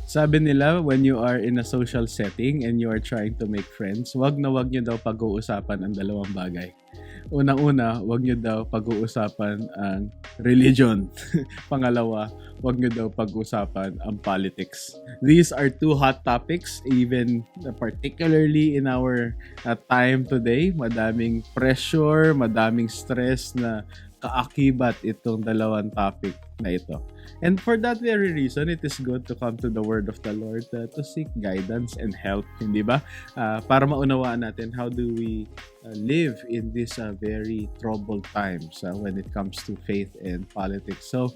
Sabi nila, when you are in a social setting and you are trying to make friends, wag na wag nyo daw pag-uusapan ang dalawang bagay. Unang-una, wag nyo daw pag-uusapan ang religion. Pangalawa, wag nyo daw pag-uusapan ang politics. These are two hot topics, even particularly in our time today. Madaming pressure, madaming stress na kaakibat itong dalawang topic na ito. And for that very reason, it is good to come to the word of the Lord to seek guidance and help, hindi ba? Para maunawaan natin how do we live in this very troubled times when it comes to faith and politics. So,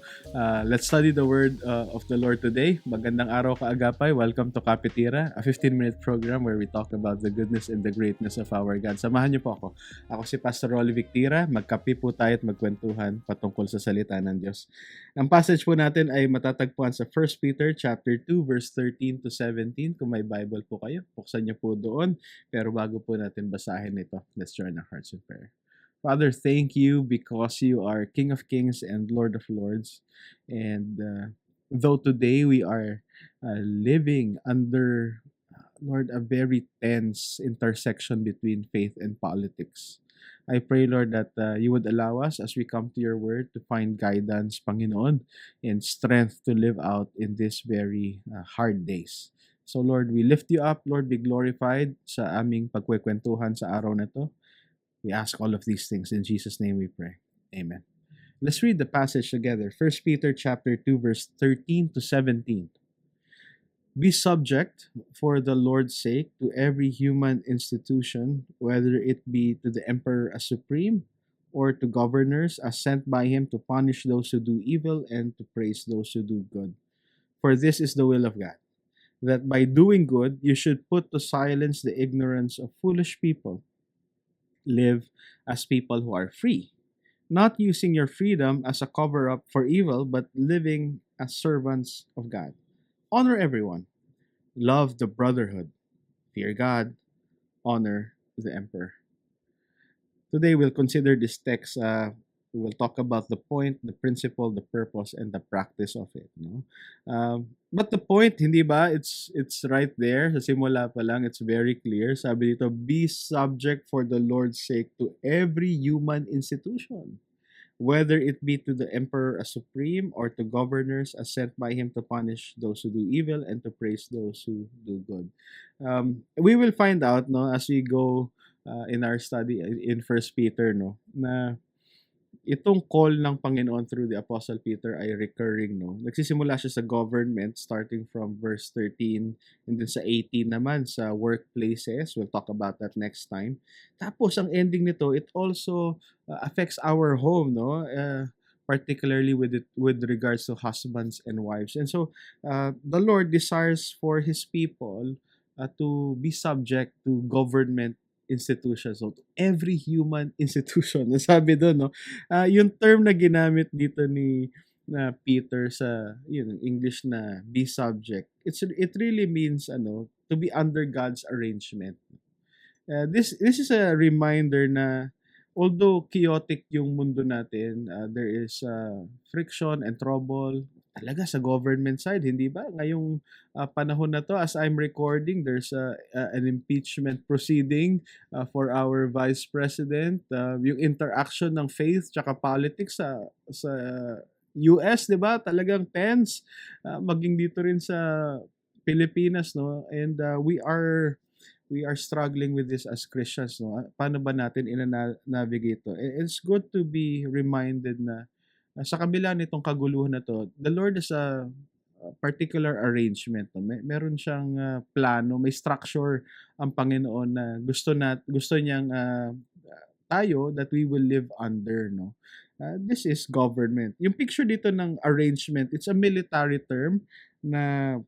let's study the word of the Lord today. Magandang araw kaagapay. Welcome to Kapitira, a 15-minute program where we talk about the goodness and the greatness of our God. Samahan niyo po ako. Ako si Pastor Rolly Victira. Magkape po tayo at magkwentuhan patungkol sa salita ng Diyos. Ang passage po natin ay matatagpuan sa 1 Peter chapter 2 verse 13 to 17. Kung may Bible po kayo, buksan niyo po doon. Pero bago po natin basahin ito, let's join our hearts in prayer. Father, thank you because you are King of Kings and Lord of Lords. And though today we are living under, Lord, a very tense intersection between faith and politics, I pray, Lord, that you would allow us as we come to your word to find guidance, Panginoon, and strength to live out in these very hard days. So, Lord, we lift you up. Lord, be glorified sa aming pagkwekwentuhan sa araw na to. We ask all of these things in Jesus' name we pray. Amen. Let's read the passage together. 1 Peter chapter 2, verse 13 to 17. Be subject for the Lord's sake to every human institution, whether it be to the emperor as supreme or to governors as sent by him to punish those who do evil and to praise those who do good. For this is the will of God, that by doing good you should put to silence the ignorance of foolish people. Live as people who are free, not using your freedom as a cover-up for evil, but living as servants of God. Honor everyone. Love the brotherhood. Fear God. Honor the emperor. Today we'll consider this text. We will talk about the point, the principle, the purpose, and the practice of it. No? But the point, hindi ba? It's right there. Sa simula pa lang, it's very clear. Sabi dito, be subject for the Lord's sake to every human institution, whether it be to the emperor as supreme or to governors as sent by him to punish those who do evil and to praise those who do good. We will find out, no, as we go in our study in 1 Peter, no, na itong call ng Panginoon through the Apostle Peter ay recurring, no. Nagsisimula siya sa government starting from verse 13 and then sa 18 naman sa workplaces. We'll talk about that next time. Tapos ang ending nito, it also affects our home, no. Particularly with regards to husbands and wives. And so the Lord desires for His people to be subject to government institutions. So, every human institution. Nasabi doon, no? Yung term na ginamit dito ni Peter sa English na be subject, it really means to be under God's arrangement. This is a reminder na although chaotic yung mundo natin, there is friction and trouble talaga sa government side, hindi ba? Ngayong panahon na to, as I'm recording, there's an impeachment proceeding for our Vice President. Yung interaction ng faith tsaka politics sa US, di ba? Talagang tense. Maging dito rin sa Pilipinas, no? And we are struggling with this as Christians, no? Paano ba natin ina-navigate to? It's good to be reminded na sa kabila nitong kaguluhan na to, the Lord has a particular arrangement. No? Meron siyang plano, may structure ang Panginoon na gusto niyang tayo that we will live under. No? This is government. Yung picture dito ng arrangement, it's a military term na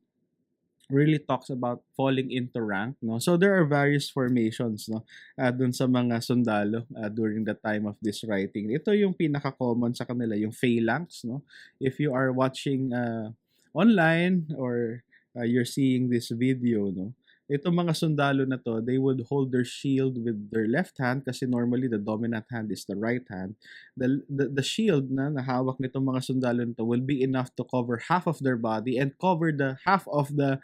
really talks about falling into rank, no? So there are various formations, no, dun sa mga sundalo during the time of this writing. Ito yung pinaka-common sa kanila, yung phalanx, no? If you are watching online or you're seeing this video, no, Itong mga sundalo na 'to, they would hold their shield with their left hand kasi normally the dominant hand is the right hand. The shield na hawak nitong mga sundalo nito will be enough to cover half of their body and cover the half of the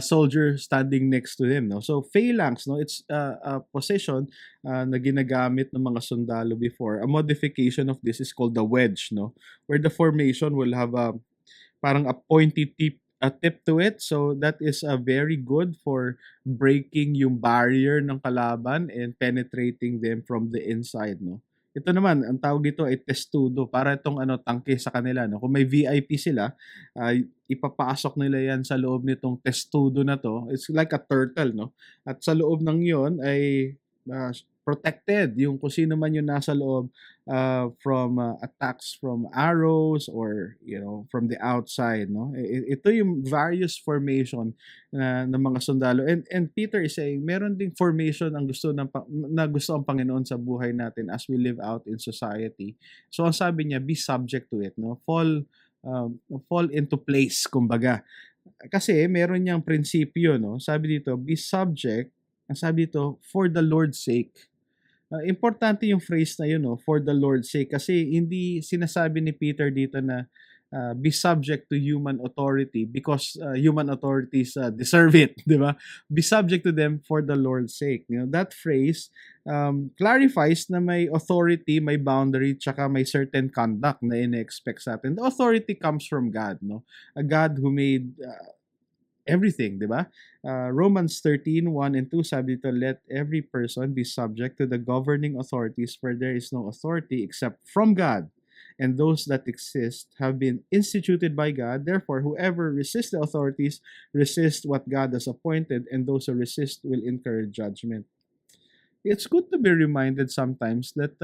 soldier standing next to them, no? So phalanx, no, it's a position na ginagamit ng mga sundalo before. A modification of this is called the wedge, no, where the formation will have a parang a pointy tip to it. So that is very good for breaking yung barrier ng kalaban and penetrating them from the inside, no. Ito naman, ang tawag dito ay testudo, para itong ano, tangke sa kanila, no. Kung may VIP sila, ipapasok nila yan sa loob nitong testudo na to. It's like a turtle, no. At sa loob ng yon ay protected yung kung sino man yung nasa loob from attacks from arrows or from the outside, no. Ito yung various formation ng mga sundalo, and Peter is saying meron ding formation ang gusto ang Panginoon sa buhay natin as we live out in society. So ang sabi niya, be subject to it, no. Fall into place, kumbaga, kasi meron niyang prinsipyo, no. Sabi dito, be subject, ang sabi dito, for the Lord's sake. Importante yung phrase na yun, no, for the Lord's sake, kasi hindi sinasabi ni Peter dito na be subject to human authority because human authorities deserve it, di ba? Be subject to them for the Lord's sake. That phrase clarifies na may authority, may boundary, tsaka may certain conduct na ine-expect sa atin. The authority comes from God, no? A God who made everything, di ba? Romans 13:1 and 2 sabi dito, let every person be subject to the governing authorities, for there is no authority except from God, and those that exist have been instituted by God. Therefore, whoever resists the authorities resists what God has appointed, and those who resist will incur judgment. It's good to be reminded sometimes that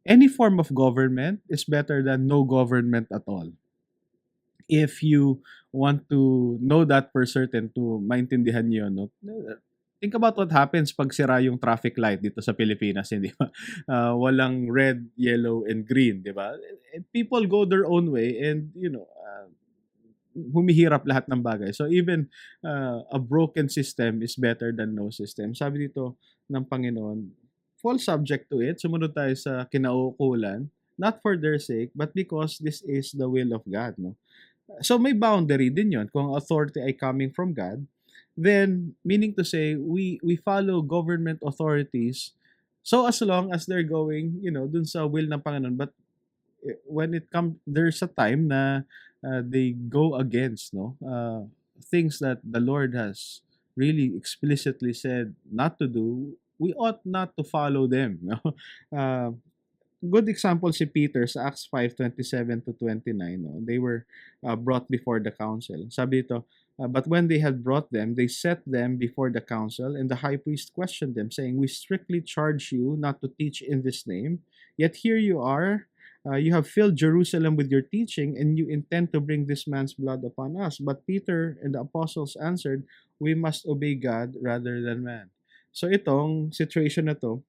any form of government is better than no government at all. If you want to know that for certain, to maintindihan niyo, no, think about what happens pag sira yung traffic light dito sa Pilipinas, hindi ba? Walang red, yellow, and green, di ba? And people go their own way and, humihirap lahat ng bagay. So even a broken system is better than no system. Sabi dito ng Panginoon, fall subject to it. Sumunod tayo sa kinauukulan, not for their sake, but because this is the will of God, no? So may boundary din yon. Kung authority ay coming from God, then meaning to say we follow government authorities so as long as they're going, dun sa will ng Panginoon. But when it comes, there's a time na they go against, no, things that the Lord has really explicitly said not to do, we ought not to follow them, no. Good example si Peter sa Acts 5:27 to 29, no? They were brought before the council. Sabi ito, but when they had brought them, they set them before the council, and the high priest questioned them, saying, we strictly charge you not to teach in this name, yet here you are, you have filled Jerusalem with your teaching, and you intend to bring this man's blood upon us. But Peter and the apostles answered, we must obey God rather than man. So itong situation na to,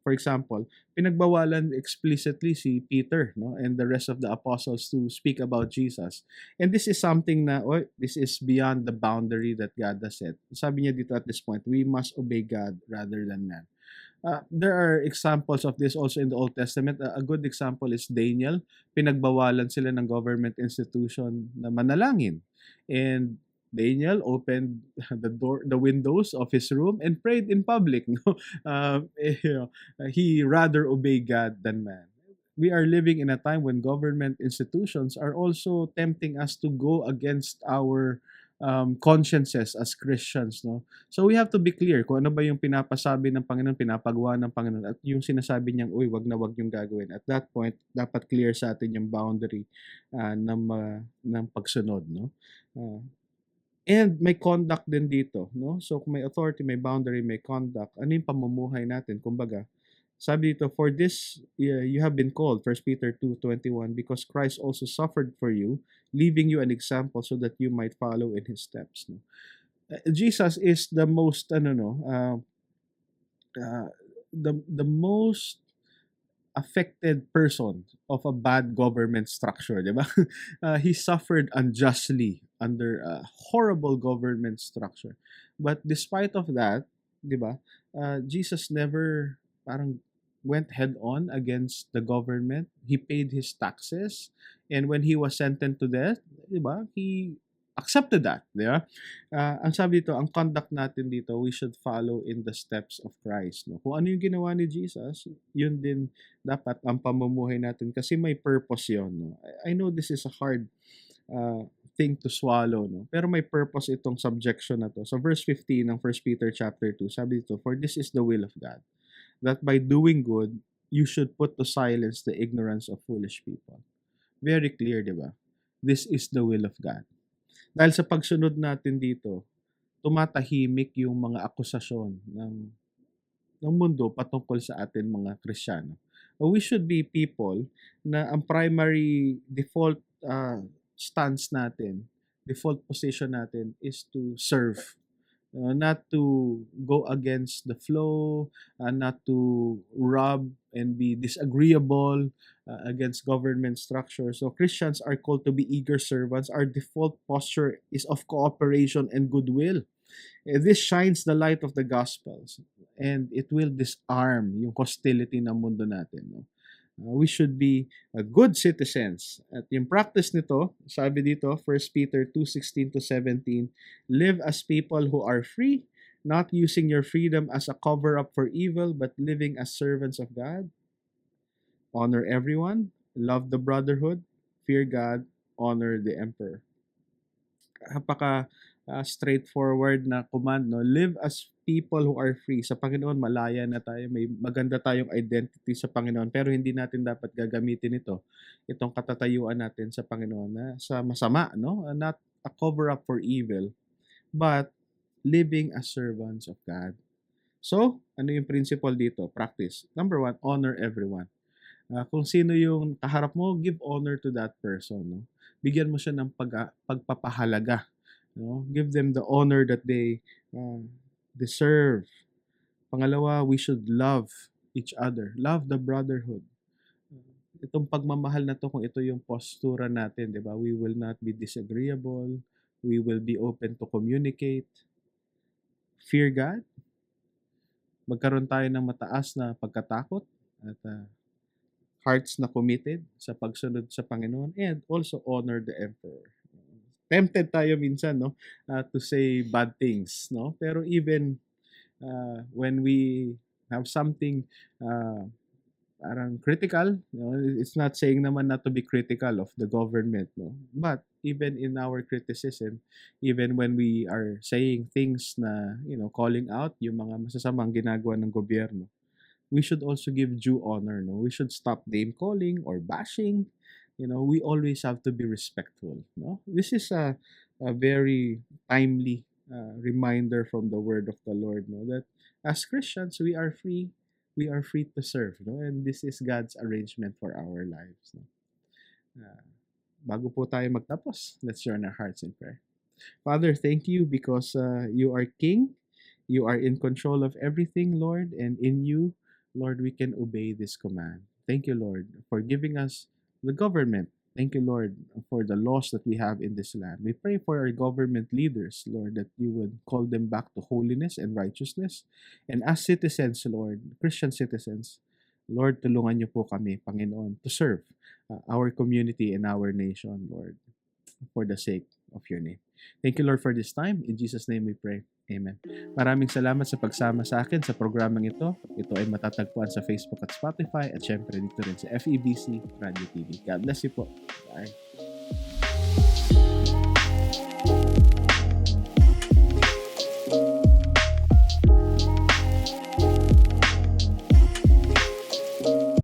for example, pinagbawalan explicitly si Peter, no, and the rest of the apostles to speak about Jesus. And this is something na, this is beyond the boundary that God has set. Sabi niya dito at this point, we must obey God rather than man. There are examples of this also in the Old Testament. A good example is Daniel. Pinagbawalan sila ng government institution na manalangin. And Daniel opened the windows of his room and prayed in public. No, he rather obey God than man. We are living in a time when government institutions are also tempting us to go against our consciences as Christians, no. So we have to be clear kung ano ba yung pinapasabi ng Panginoon, pinapagawa ng Panginoon, at yung sinasabi niyang, wag na wag yung gagawin. At that point, dapat clear sa atin yung boundary ng pagsunod, no. And may conduct din dito, no? So kung may authority, may boundary, may conduct, ano yung pamumuhay natin? Kumbaga, sabi dito, for this you have been called, 1 Peter 2:21, because Christ also suffered for you, leaving you an example so that you might follow in his steps, no? Jesus is the most the most affected person of a bad government structure, di ba? He suffered unjustly under a horrible government structure. But despite of that, di ba, Jesus never parang went head on against the government. He paid his taxes, and when he was sentenced to death, di ba, he accepted that, di ba? Ang sabi dito, ang conduct natin dito, we should follow in the steps of Christ. No? Kung ano yung ginawa ni Jesus, yun din dapat ang pamumuhay natin kasi may purpose yun. No? I know this is a hard thing to swallow, no? Pero may purpose itong subjection na to. So verse 15 ng 1 Peter chapter 2, sabi dito, "For this is the will of God, that by doing good, you should put to silence the ignorance of foolish people." Very clear, di ba? This is the will of God. Dahil sa pagsunod natin dito, tumatahimik yung mga akusasyon ng mundo patungkol sa atin mga Kristiyano. We should be people na ang primary default stance natin, default position natin is to serve. Not to go against the flow, not to rob and be disagreeable against government structure. So Christians are called to be eager servants. Our default posture is of cooperation and goodwill. This shines the light of the Gospels, and it will disarm yung hostility ng mundo natin. No? We should be good citizens. At yung practice nito, sabi dito, 1 Peter 2:16-17, "Live as people who are free, not using your freedom as a cover-up for evil, but living as servants of God. Honor everyone, love the brotherhood, fear God, honor the emperor." Napaka straightforward na command, no? Live as people who are free. Sa Panginoon, malaya na tayo. May maganda tayong identity sa Panginoon. Pero hindi natin dapat gagamitin ito. Itong katatayuan natin sa Panginoon na sa masama, no? Not a cover-up for evil, but living as servants of God. So, ano yung principle dito? Practice. Number 1, honor everyone. Kung sino yung kaharap mo, give honor to that person. No? Bigyan mo siya ng pagpapahalaga. No? Give them the honor that they deserve. Pangalawa, we should love each other. Love the brotherhood. Itong pagmamahal na to, kung ito yung postura natin, di ba? We will not be disagreeable. We will be open to communicate. Fear God. Magkaroon tayo ng mataas na pagkatakot at hearts na committed sa pagsunod sa Panginoon, and also honor the emperor. Tempted tayo minsan, no, to say bad things, no? Pero even when we have something parang critical, no? It's not saying naman not to be critical of the government, no? But even in our criticism, even when we are saying things na, calling out yung mga masasamang ginagawa ng gobyerno, we should also give due honor, no? We should stop name calling or bashing. We always have to be respectful, no? This is a very timely reminder from the word of the Lord, no? That as Christians, we are free to serve, no? And this is God's arrangement for our lives, no? Bago po tayo magtapos, let's join our hearts in prayer. Father, thank you because you are King. You are in control of everything, Lord, and in you, Lord, we can obey this command. Thank you, Lord, for giving us the government. Thank you, Lord, for the laws that we have in this land. We pray for our government leaders, Lord, that you would call them back to holiness and righteousness. And as citizens, Lord, Christian citizens, Lord, tulungan niyo po kami, Panginoon, to serve our community and our nation, Lord, for the sake of your name. Thank you, Lord, for this time. In Jesus' name we pray. Amen. Maraming salamat sa pagsama sa akin sa programang ito. Ito ay matatagpuan sa Facebook at Spotify at syempre dito rin sa FEBC Radio TV. God bless you po. Bye.